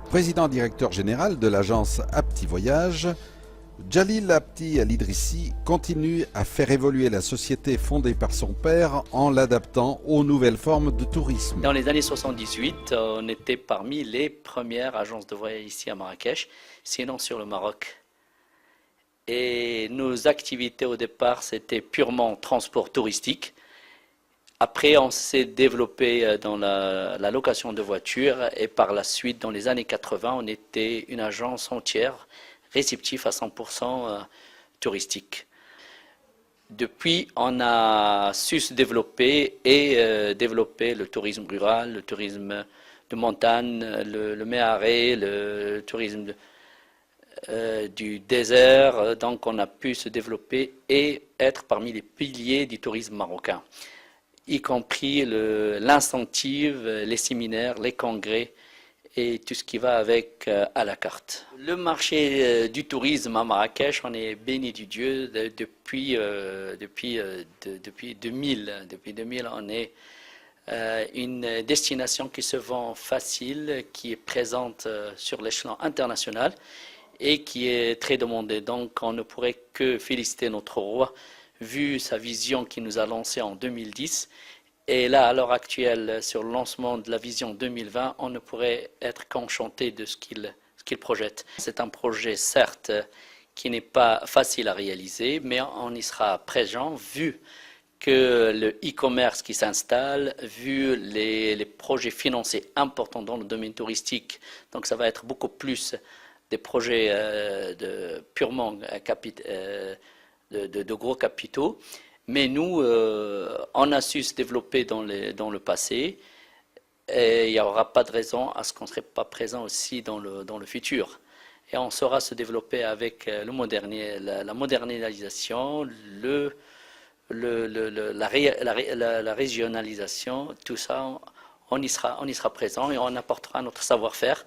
Président-directeur général de l'agence Apti Voyage, Jalil Apti Al-Idrissi continue à faire évoluer la société fondée par son père en l'adaptant aux nouvelles formes de tourisme. Dans les années 78, on était parmi les premières agences de voyage ici à Marrakech, sinon sur le Maroc. Et nos activités au départ, c'était purement transport touristique. Après, on s'est développé dans la location de voitures et par la suite, dans les années 80, on était une agence entière réceptif à 100% touristique. Depuis, on a su se développer et développer le tourisme rural, le tourisme de montagne, le méharé, le tourisme du désert. Donc, on a pu se développer et être parmi les piliers du tourisme marocain, y compris l'incentive, les séminaires, les congrès et tout ce qui va avec à la carte. Le marché du tourisme à Marrakech, on est béni du Dieu depuis 2000. Depuis 2000, on est une destination qui se vend facile, qui est présente sur l'échelon international et qui est très demandée. Donc on ne pourrait que féliciter notre roi, vu sa vision qu'il nous a lancée en 2010. Et là, à l'heure actuelle, sur le lancement de la vision 2020, on ne pourrait être qu'enchanté de ce qu'il projette. C'est un projet, certes, qui n'est pas facile à réaliser, mais on y sera présent, vu que le e-commerce qui s'installe, vu les projets financiers importants dans le domaine touristique. Donc ça va être beaucoup plus des projets purement de gros capitaux. Mais nous, on a su se développer dans le passé et il n'y aura pas de raison à ce qu'on ne serait pas présent aussi dans le futur. Et on saura se développer avec la modernisation, la régionalisation, tout ça, on y sera présent et on apportera notre savoir-faire